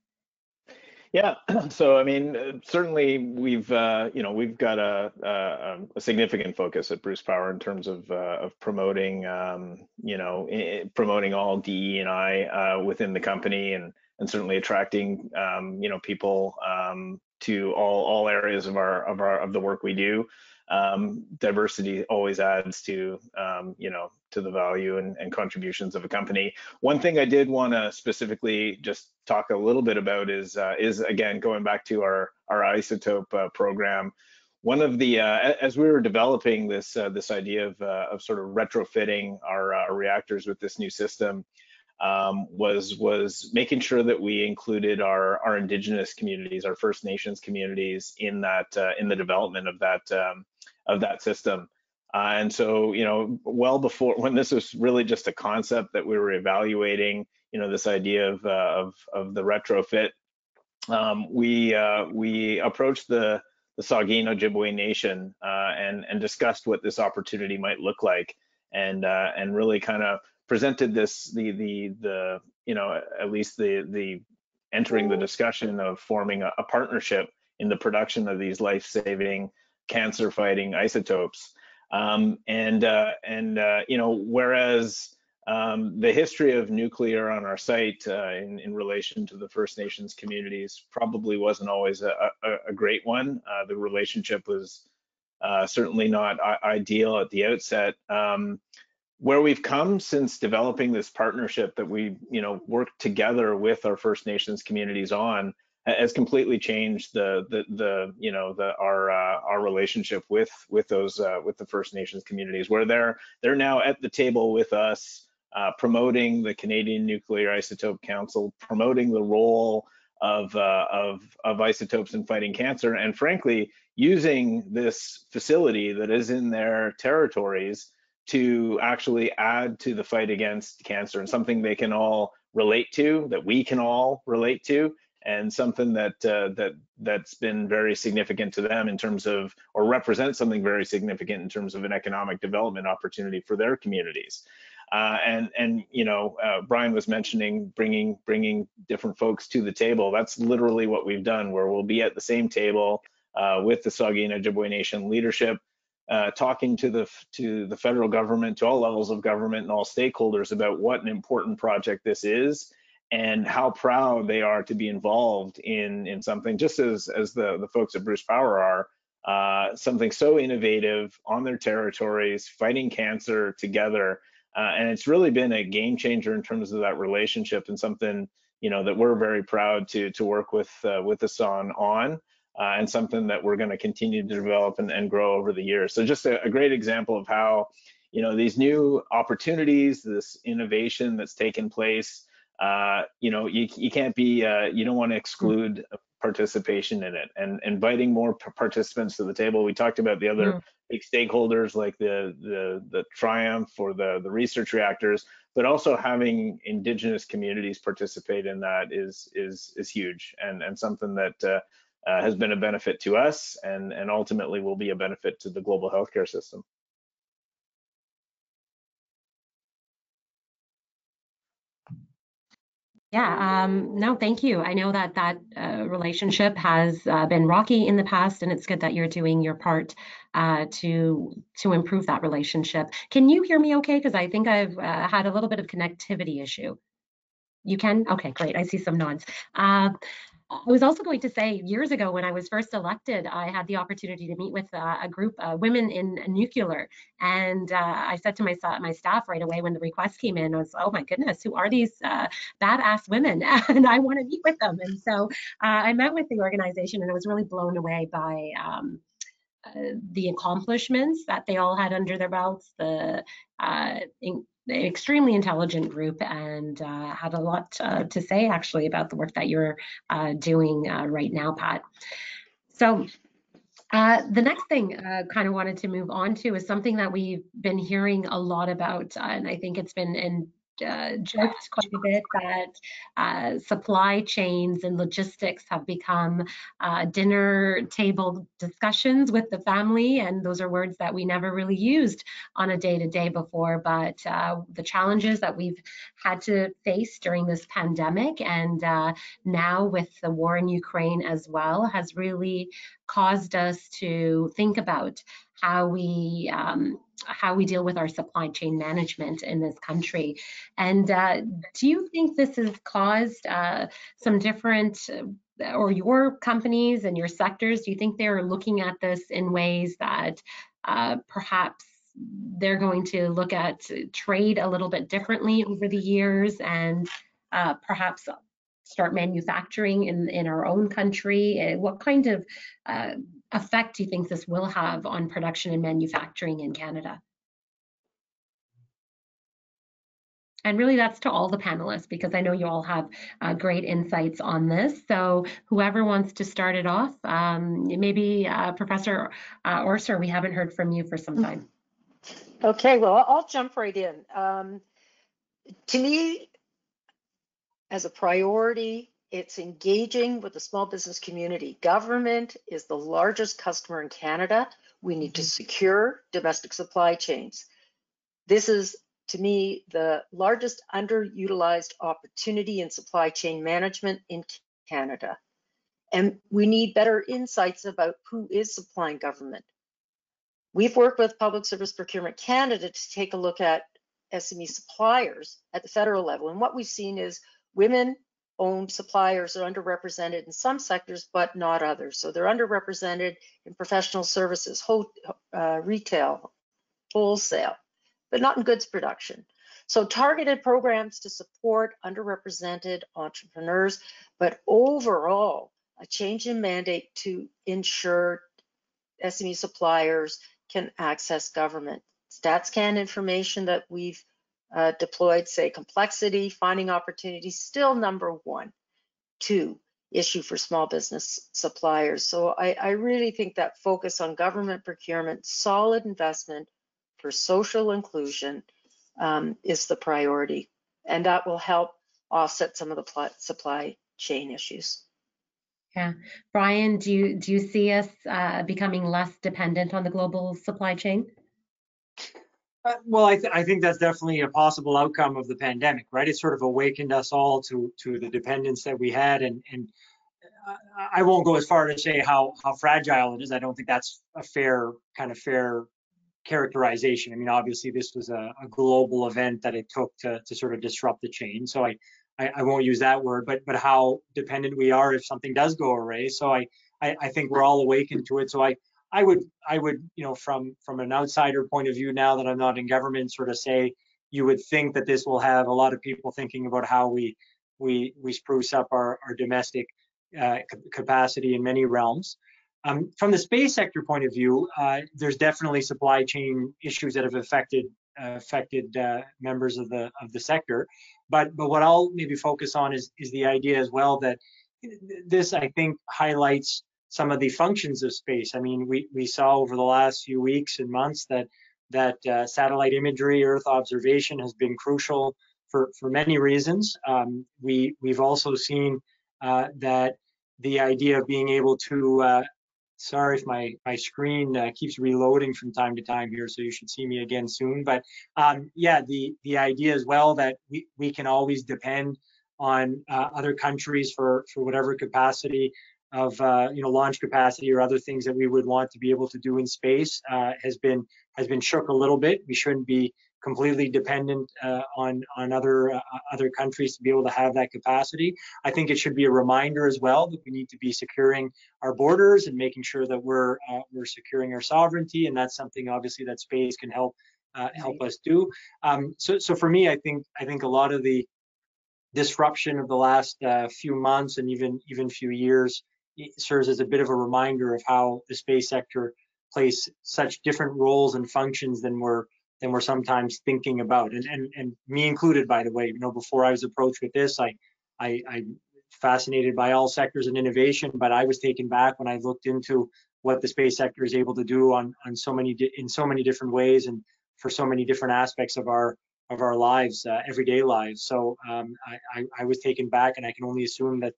Yeah, so I mean, certainly we've got a significant focus at Bruce Power in terms of promoting promoting all DE&I within the company, and certainly attracting people to all areas of the work we do. Diversity always adds to to the value and contributions of a company. One thing I did want to specifically just talk a little bit about is again going back to our isotope program. One of the as we were developing this idea of sort of retrofitting our reactors with this new system, was making sure that we included our Indigenous communities, our First Nations communities in the development of that system. And so, well before, when this was really just a concept that we were evaluating, this idea of the retrofit, we approached the Saugeen Ojibwe Nation and discussed what this opportunity might look like, and really kind of presented this at least the entering the discussion of forming a partnership in the production of these life-saving cancer-fighting isotopes. Whereas the history of nuclear on our site in relation to the First Nations communities probably wasn't always a great one. The relationship was certainly not ideal at the outset. Where we've come since developing this partnership that we worked together with our First Nations communities on has completely changed our relationship with the First Nations communities, where they're now at the table with us, promoting the Canadian Nuclear Isotope Council, promoting the role of isotopes in fighting cancer, and frankly, using this facility that is in their territories to actually add to the fight against cancer, and something they can all relate to, that we can all relate to, and something that's been very significant to them in terms of, or represents something very significant in terms of an economic development opportunity for their communities. And you know, Brian was mentioning bringing different folks to the table. That's literally what we've done, where we'll be at the same table with the Saugeen Ojibwe Nation leadership, talking to the federal government, to all levels of government and all stakeholders about what an important project this is, and how proud they are to be involved in something, just as the folks at Bruce Power are, something so innovative on their territories, fighting cancer together. And it's really been a game changer in terms of that relationship, and something, you know, that we're very proud to work with the SON on. And something that we're going to continue to develop and grow over the years. So just a great example of how, you know, these new opportunities, this innovation that's taken place, you know, you can't be, you don't want to exclude participation in it, and inviting more participants to the table. We talked about the other big stakeholders like the Triumph or the research reactors, but also having Indigenous communities participate in that is huge, and something that has been a benefit to us, and ultimately will be a benefit to the global healthcare system. Yeah, no, thank you. I know that relationship has been rocky in the past, and it's good that you're doing your part to improve that relationship. Can you hear me okay? Because I think I've had a little bit of connectivity issue. You can? Okay, great. I see some nods. I was also going to say, years ago when I was first elected, I had the opportunity to meet with a group of women in nuclear. And I said to my staff right away when the request came in, I was, oh my goodness, who are these badass women? And I want to meet with them. And so I met with the organization, and I was really blown away by the accomplishments that they all had under their belts, the extremely intelligent group, and had a lot to say actually about the work that you're doing right now, Pat. So the next thing I kind of wanted to move on to is something that we've been hearing a lot about, and I think it's been joked quite a bit, that supply chains and logistics have become dinner table discussions with the family, and those are words that we never really used on a day-to-day before, but the challenges that we've had to face during this pandemic, and now with the war in Ukraine as well, has really caused us to think about how we deal with our supply chain management in this country. And do you think this has caused some different, or your companies and your sectors, do you think they're looking at this in ways that perhaps they're going to look at trade a little bit differently over the years, and perhaps start manufacturing in our own country? What kind of effect do you think this will have on production and manufacturing in Canada? And really, that's to all the panelists, because I know you all have great insights on this. So whoever wants to start it off, maybe Professor Orser, we haven't heard from you for some time. Okay, well, I'll jump right in. To me, as a priority, it's engaging with the small business community. Government is the largest customer in Canada. We need to secure domestic supply chains. This is, to me, the largest underutilized opportunity in supply chain management in Canada. And we need better insights about who is supplying government. We've worked with Public Service Procurement Canada to take a look at SME suppliers at the federal level. And what we've seen is women-owned suppliers are underrepresented in some sectors, but not others. So they're underrepresented in professional services, retail, wholesale, but not in goods production. So targeted programs to support underrepresented entrepreneurs, but overall, a change in mandate to ensure SME suppliers can access government. StatsCan information that we've deployed say complexity, finding opportunities, still number one. 2, issue for small business suppliers. So I really think that focus on government procurement, solid investment for social inclusion is the priority, and that will help offset some of the supply chain issues. Yeah, Brian, do you see us becoming less dependent on the global supply chain? Well, I think that's definitely a possible outcome of the pandemic, right? It sort of awakened us all to the dependence that we had, and I won't go as far to say how fragile it is. I don't think that's a fair characterization. I mean, obviously this was a global event that it took to sort of disrupt the chain. So I won't use that word, but how dependent we are if something does go awry. So I think we're all awakened to it. So I would, you know, from an outsider point of view, now that I'm not in government, sort of say you would think that this will have a lot of people thinking about how we spruce up our domestic capacity in many realms. From the space sector point of view, there's definitely supply chain issues that have affected members of the sector. But what I'll maybe focus on is the idea as well that this, I think, highlights some of the functions of space. I mean, we saw over the last few weeks and months that satellite imagery, Earth observation has been crucial for many reasons. We've also seen that the idea of being able to sorry if my screen keeps reloading from time to time here, so you should see me again soon. But yeah, the idea as well that we can always depend on other countries for whatever capacity of you know, launch capacity or other things that we would want to be able to do in space has been shook a little bit. We shouldn't be completely dependent on other countries to be able to have that capacity. I think it should be a reminder as well that we need to be securing our borders and making sure that we're securing our sovereignty, and that's something obviously that space can help us do. So for me, I think a lot of the disruption of the last few months and even few years serves as a bit of a reminder of how the space sector plays such different roles and functions than we're sometimes thinking about, and me included, by the way. You know, before I was approached with this, I'm fascinated by all sectors and innovation, but I was taken back when I looked into what the space sector is able to do in so many different ways and for so many different aspects of our lives, everyday lives. So I was taken back, and I can only assume that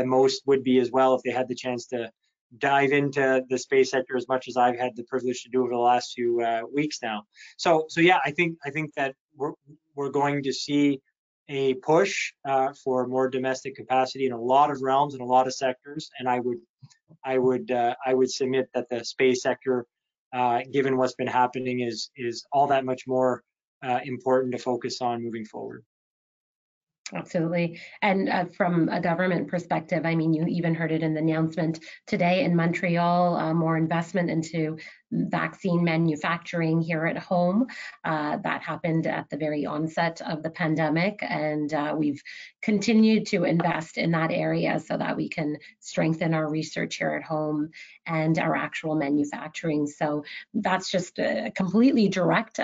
most would be as well if they had the chance to dive into the space sector as much as I've had the privilege to do over the last few weeks now. So yeah, I think that we're going to see a push for more domestic capacity in a lot of realms and a lot of sectors, and I would submit that the space sector, given what's been happening, is all that much more important to focus on moving forward. Absolutely. And from a government perspective, I mean, you even heard it in the announcement today in Montreal, more investment into vaccine manufacturing here at home. That happened at the very onset of the pandemic, and we've continued to invest in that area so that we can strengthen our research here at home and our actual manufacturing. So that's just a completely direct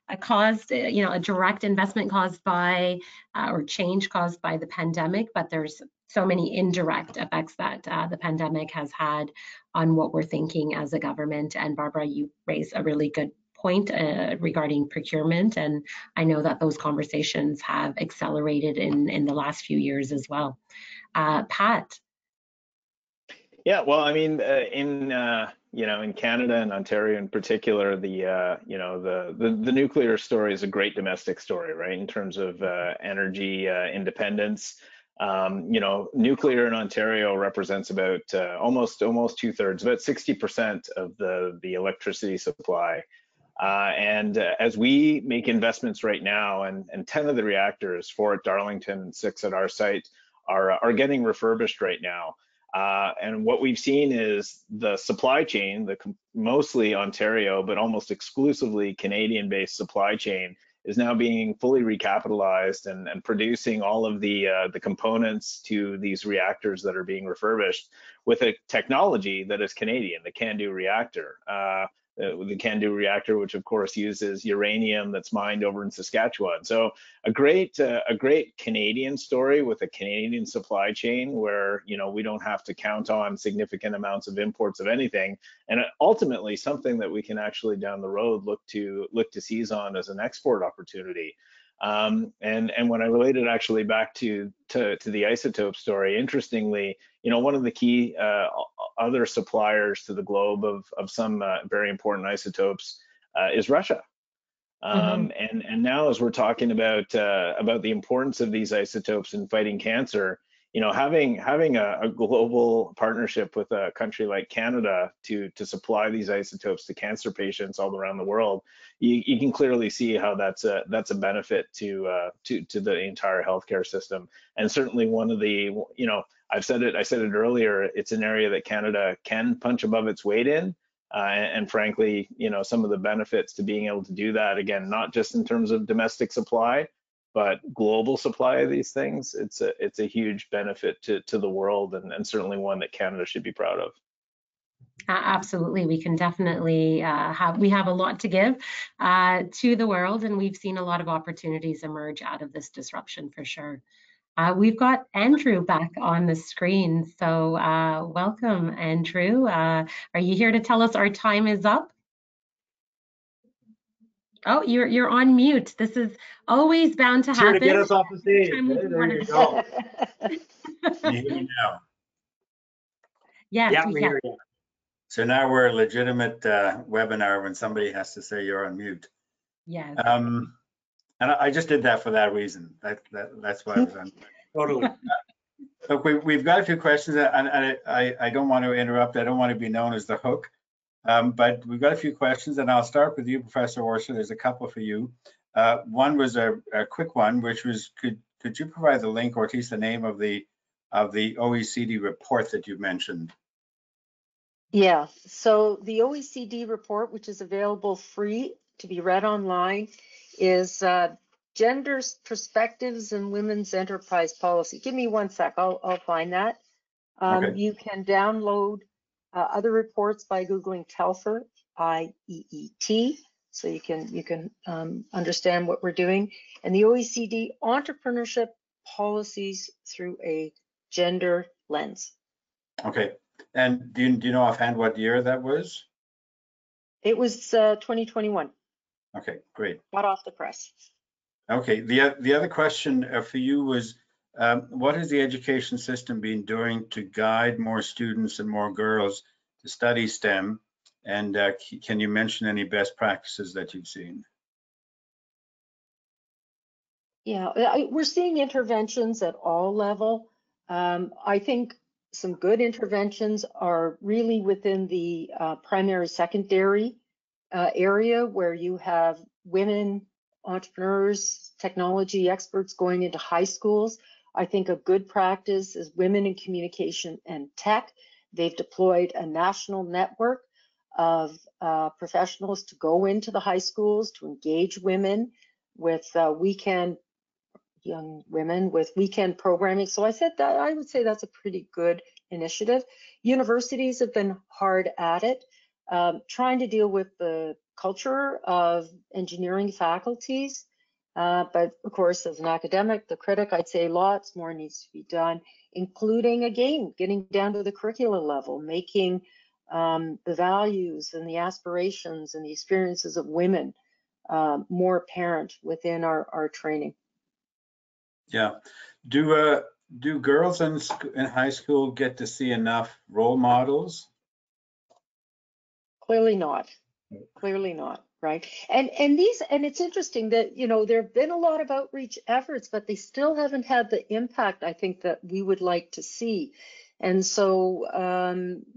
a direct investment caused by or change caused by the pandemic, but there's so many indirect effects that the pandemic has had on what we're thinking as a government. And Barbara, you raised a really good point regarding procurement, and I know that those conversations have accelerated in the last few years as well. Pat. Yeah, well, I mean, in Canada and Ontario in particular, the nuclear story is a great domestic story, right? In terms of energy independence, nuclear in Ontario represents about almost 2/3, about 60% of the electricity supply. And as we make investments right now, and 10 of the reactors, 4 at Darlington and 6 at our site, are getting refurbished right now. And what we've seen is the supply chain, mostly Ontario, but almost exclusively Canadian-based supply chain, is now being fully recapitalized and producing all of the components to these reactors that are being refurbished with a technology that is Canadian, the CANDU reactor. the CANDU reactor, which of course uses uranium that's mined over in Saskatchewan. So a great Canadian story with a Canadian supply chain where, you know, we don't have to count on significant amounts of imports of anything, and ultimately something that we can actually down the road look to seize on as an export opportunity. And when I relate it actually back to the isotope story, interestingly, you know, one of the key other suppliers to the globe of some very important isotopes is Russia. And now, as we're talking about the importance of these isotopes in fighting cancer, you know, having a global partnership with a country like Canada to supply these isotopes to cancer patients all around the world, you can clearly see how that's a benefit to the entire healthcare system. And certainly one of the, you know, I said it earlier, it's an area that Canada can punch above its weight in. And frankly, you know, some of the benefits to being able to do that, again, not just in terms of domestic supply, but global supply of these things, it's a huge benefit to the world, and certainly one that Canada should be proud of. Absolutely, we can definitely have a lot to give to the world, and we've seen a lot of opportunities emerge out of this disruption for sure. We've got Andrew back on the screen, so welcome, Andrew. Are you here to tell us our time is up? Oh, you're on mute. This is always bound to happen. Sure, to get us off the stage. There you go. Can you hear me now? Yes, Yeah, we we can. hear you. So now we're a legitimate webinar when somebody has to say you're on mute. Yes. And I just did that for that reason. That's why I was on. Totally. Look, we've got a few questions, and I don't want to interrupt. I don't want to be known as the hook. But we've got a few questions, and I'll start with you, Professor Orser. There's a couple for you. One was a quick one, which was, could you provide the link, or at least the name of the OECD report that you mentioned? Yeah, so the OECD report, which is available free to be read online, is Gender Perspectives in Women's Enterprise Policy. Give me 1 sec, I'll find that. Okay. You can download other reports by Googling Telfer, IEET, so you can understand what we're doing. And the OECD Entrepreneurship Policies Through a Gender Lens. Okay. And do you know offhand what year that was? It was 2021. Okay, great. Hot off the press. Okay. The other question for you was, what has the education system been doing to guide more students and more girls to study STEM? And can you mention any best practices that you've seen? Yeah, we're seeing interventions at all level. I think some good interventions are really within the primary, secondary area, where you have women entrepreneurs, technology experts going into high schools. I think a good practice is Women in Communication and Tech. They've deployed a national network of professionals to go into the high schools to engage women with young women with weekend programming. So I would say that's a pretty good initiative. Universities have been hard at it, trying to deal with the culture of engineering faculties. But of course, as an academic, the critic, I'd say lots more needs to be done, including, again, getting down to the curricula level, making the values and the aspirations and the experiences of women more apparent within our training. Yeah. Do girls in high school get to see enough role models? Clearly not. Clearly not, right? And it's interesting that, you know, there have been a lot of outreach efforts, but they still haven't had the impact I think that we would like to see. And so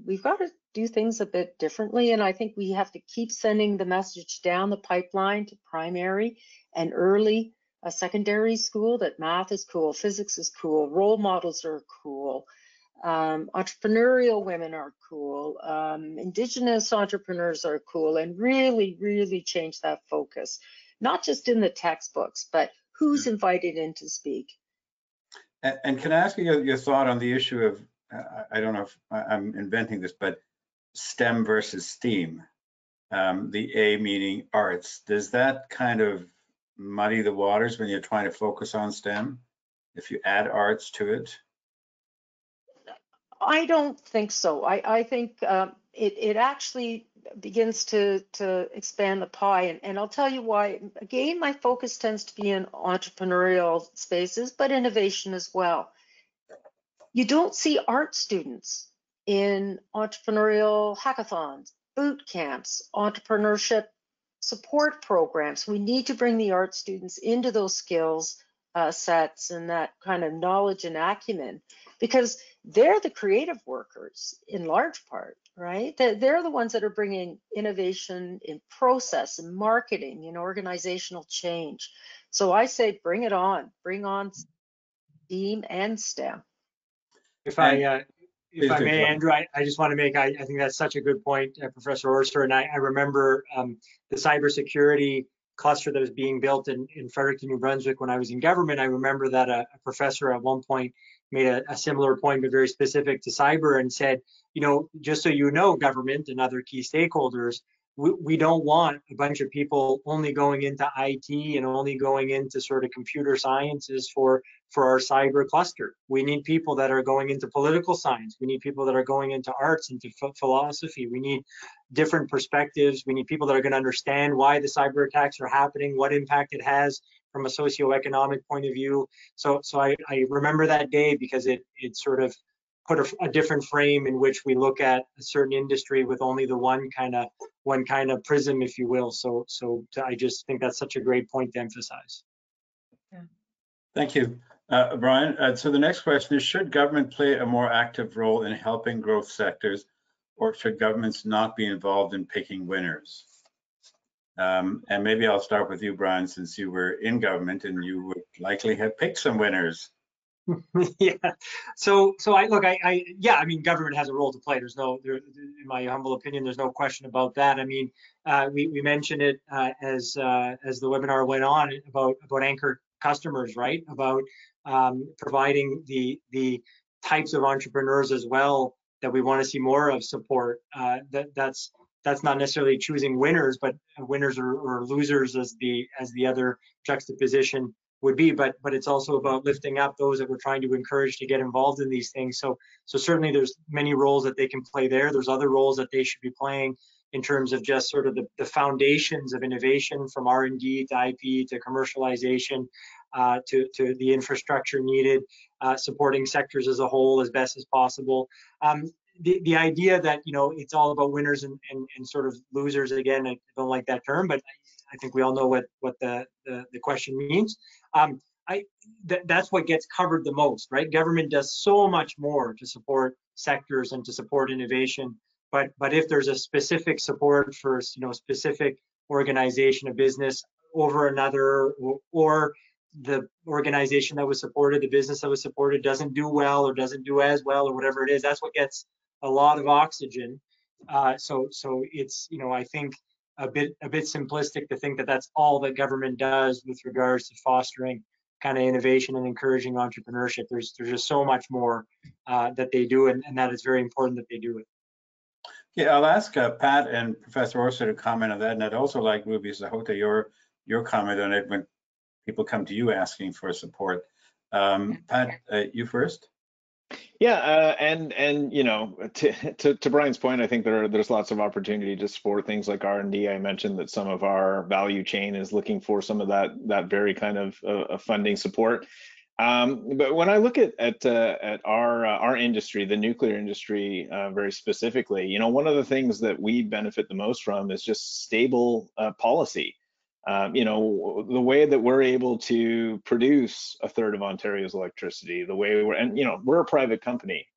we've got to do things a bit differently. And I think we have to keep sending the message down the pipeline to primary and early secondary school that math is cool, physics is cool, role models are cool. Entrepreneurial women are cool, Indigenous entrepreneurs are cool, and really, really change that focus, not just in the textbooks, but who's invited in to speak. And can I ask you your thought on the issue of, I don't know if I'm inventing this, but STEM versus STEAM? the A meaning arts. Does that kind of muddy the waters when you're trying to focus on STEM, if you add arts to it? I don't think so. I think it actually begins to expand the pie. And I'll tell you why. Again, my focus tends to be in entrepreneurial spaces, but innovation as well. You don't see art students in entrepreneurial hackathons, boot camps, entrepreneurship support programs. We need to bring the art students into those skills sets and that kind of knowledge and acumen, because they're the creative workers in large part, right? They're the ones that are bringing innovation in process and marketing and organizational change. So I say bring it on, bring on STEAM and STEM. If And I please do, may, John. Andrew, I just want to make, I think that's such a good point, Professor Orser. And I remember the cybersecurity cluster that was being built in Fredericton, New Brunswick when I was in government. I remember that a professor at one point made a similar point, but very specific to cyber, and said, you know, just so you know, government and other key stakeholders, we don't want a bunch of people only going into IT and only going into sort of computer sciences for our cyber cluster. We need people that are going into political science. We need people that are going into arts, into philosophy. We need different perspectives. We need people that are going to understand why the cyber attacks are happening, what impact it has from a socioeconomic point of view. So I remember that day because it sort of put a different frame in which we look at a certain industry with only the one kind of prism, if you will. So I just think that's such a great point to emphasize. Yeah. Thank you, Brian. So the next question is, should government play a more active role in helping growth sectors, or should governments not be involved in picking winners? And maybe I'll start with you, Brian, since you were in government and you would likely have picked some winners. Yeah. So I mean, government has a role to play. In my humble opinion, there's no question about that. I mean, we mentioned it as the webinar went on about anchor customers, right? About providing the types of entrepreneurs as well that we want to see more of support. That's not necessarily choosing winners, but winners or losers as the other juxtaposition would be, but it's also about lifting up those that we're trying to encourage to get involved in these things. So certainly there's many roles that they can play there. There's other roles that they should be playing in terms of just sort of the foundations of innovation, from R&D to IP to commercialization, to the infrastructure needed, supporting sectors as a whole as best as possible. The idea that, you know, it's all about winners and sort of losers, again, I don't like that term, but I think we all know what the question means. That's what gets covered the most, right? Government does so much more to support sectors and to support innovation, but if there's a specific support for, you know, specific organization, a business over another, or the organization that was supported, the business that was supported doesn't do well or doesn't do as well or whatever it is, that's what gets a lot of oxygen. So it's, you know, I think a bit simplistic to think that that's all that government does with regards to fostering kind of innovation and encouraging entrepreneurship. There's just so much more that they do, and that is very important that they do it. Yeah, I'll ask Pat and Professor Orser to comment on that, and I'd also like Ruby Zahota, your comment on it when people come to you asking for support. Pat, you first. Yeah, and you know, to Brian's point, I think there's lots of opportunity to support things like R&D. I mentioned that some of our value chain is looking for some of that very kind of funding support. But when I look at our industry, the nuclear industry, very specifically, you know, one of the things that we benefit the most from is just stable policy. You know, the way that we're able to produce a third of Ontario's electricity, the way and you know, we're a private company,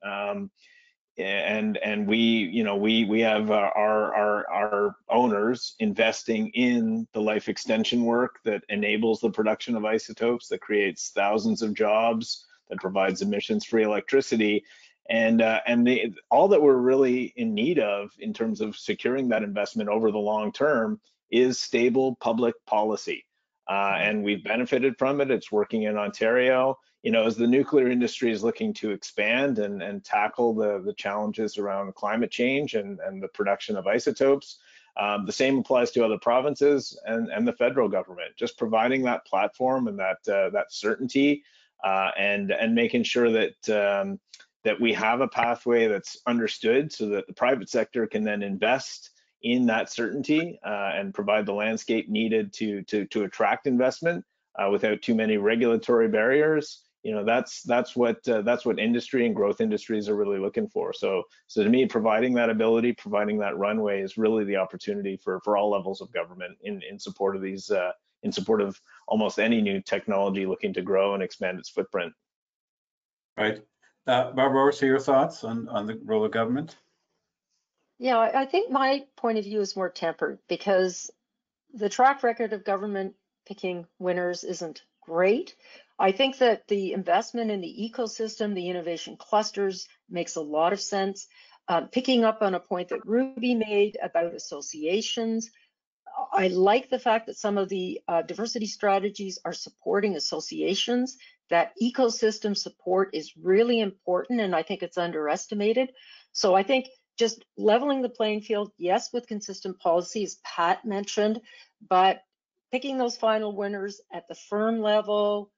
and we, you know, we have our owners investing in the life extension work that enables the production of isotopes, that creates thousands of jobs, that provides emissions-free electricity. And all that we're really in need of in terms of securing that investment over the long term is stable public policy. And we've benefited from it. It's working in Ontario. You know, as the nuclear industry is looking to expand and tackle the challenges around climate change and the production of isotopes, The same applies to other provinces and the federal government. Just providing that platform and that certainty, and making sure that that we have a pathway that's understood, so that the private sector can then invest in that certainty and provide the landscape needed to attract investment without too many regulatory barriers. You know, that's what industry and growth industries are really looking for. So to me, providing that ability, providing that runway is really the opportunity for all levels of government in support of these in support of almost any new technology looking to grow and expand its footprint. Right. Barbara Orser, your thoughts on the role of government? Yeah, I think my point of view is more tempered, because the track record of government picking winners isn't great. I think that the investment in the ecosystem, the innovation clusters, makes a lot of sense. Picking up on a point that Ruby made about associations, I like the fact that some of the diversity strategies are supporting associations. That ecosystem support is really important, and I think it's underestimated. So I think just leveling the playing field, yes, with consistent policy, as Pat mentioned, but picking those final winners at the firm level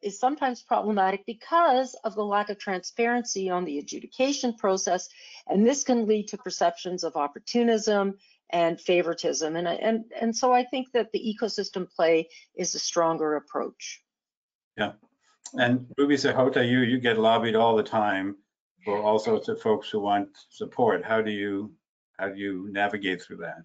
is sometimes problematic because of the lack of transparency on the adjudication process, and this can lead to perceptions of opportunism and favoritism. And so I think that the ecosystem play is a stronger approach. Yeah, and Ruby Sahota, you get lobbied all the time for all sorts of folks who want support. How do you navigate through that?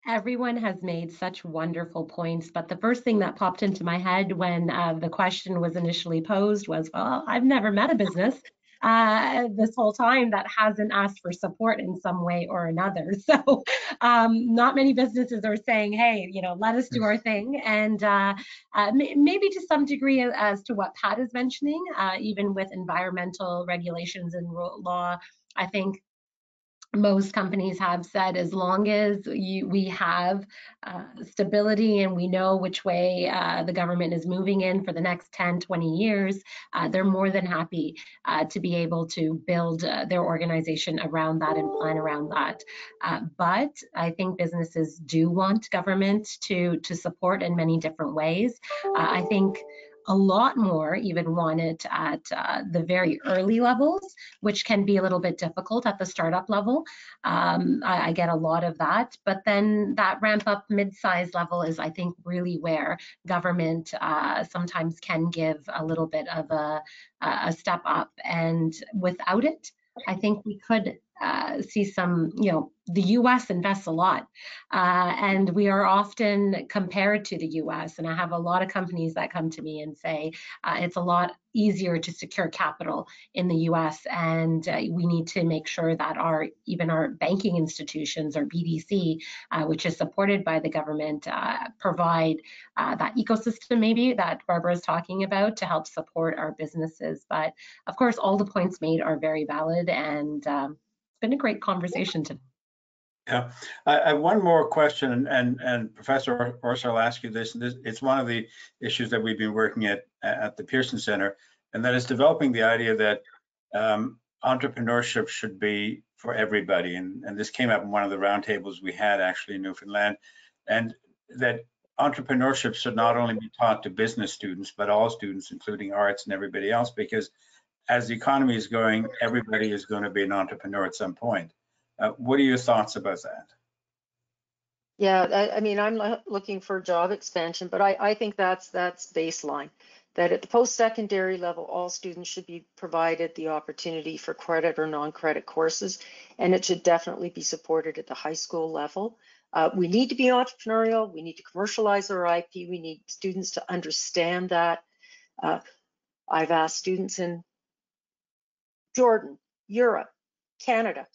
Everyone has made such wonderful points, but the first thing that popped into my head when the question was initially posed was, well, I've never met a business this whole time that hasn't asked for support in some way or another. So not many businesses are saying, hey, you know, let us do our thing. And maybe to some degree, as to what Pat is mentioning, even with environmental regulations and law, I think most companies have said, as long as we have stability and we know which way the government is moving in for the next 10, 20 years, they're more than happy to be able to build their organization around that and plan around that. But I think businesses do want government to support in many different ways. I think a lot more even want it at the very early levels, which can be a little bit difficult at the startup level. I get a lot of that, but then that ramp up mid-size level is, I think, really where government sometimes can give a little bit of a step up. And without it, I think we could see some, you know, the US invests a lot, and we are often compared to the US. And I have a lot of companies that come to me and say it's a lot easier to secure capital in the US, and we need to make sure that even our banking institutions, or BDC, which is supported by the government, provide that ecosystem maybe that Barbara is talking about to help support our businesses. But of course, all the points made are very valid, and it's been a great conversation today. Yeah, I have one more question, and Professor Orser, I'll ask you this. It's one of the issues that we've been working at the Pearson Center, and that is developing the idea that entrepreneurship should be for everybody. And this came up in one of the roundtables we had actually in Newfoundland, and that entrepreneurship should not only be taught to business students, but all students, including arts and everybody else, because as the economy is going, everybody is going to be an entrepreneur at some point. What are your thoughts about that? Yeah, I mean, I'm looking for job expansion, but I think that's baseline. That at the post-secondary level, all students should be provided the opportunity for credit or non-credit courses, and it should definitely be supported at the high school level. We need to be entrepreneurial. We need to commercialize our IP. We need students to understand that. I've asked students in Jordan, Europe, Canada,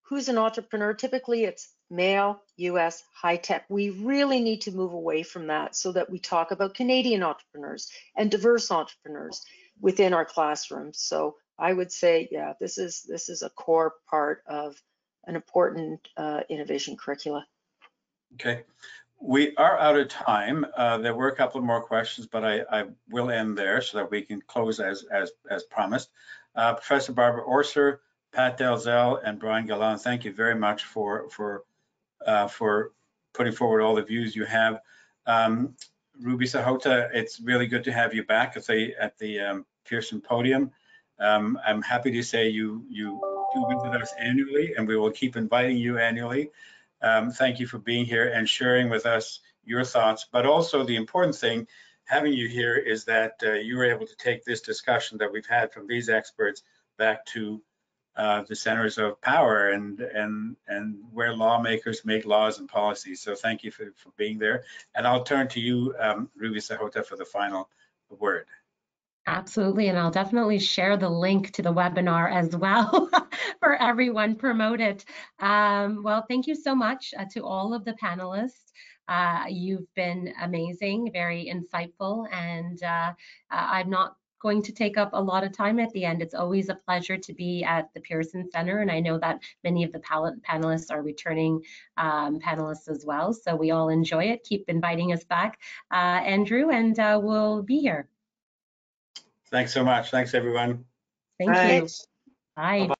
who's an entrepreneur? Typically it's male, US, high tech. We really need to move away from that so that we talk about Canadian entrepreneurs and diverse entrepreneurs within our classrooms. So I would say, yeah, this is a core part of an important innovation curricula. Okay, we are out of time. There were a couple more questions, but I will end there so that we can close as promised. Professor Barbara Orser, Pat Dalzell, and Brian Gallant, thank you very much for for putting forward all the views you have. Ruby Sahota, it's really good to have you back at the Pearson podium. I'm happy to say you do visit us annually, and we will keep inviting you annually. Thank you for being here and sharing with us your thoughts, but also the important thing having you here is that you were able to take this discussion that we've had from these experts back to the centers of power and where lawmakers make laws and policies. So thank you for being there. And I'll turn to you, Ruby Sahota, for the final word. Absolutely, and I'll definitely share the link to the webinar as well for everyone, promote it. Well, thank you so much to all of the panelists. You've been amazing, very insightful, and I'm not going to take up a lot of time at the end. It's always a pleasure to be at the Pearson Center, and I know that many of the panelists are returning panelists as well, so we all enjoy it. Keep inviting us back, Andrew, and we'll be here. Thanks so much. Thanks, everyone. Thank you. Bye.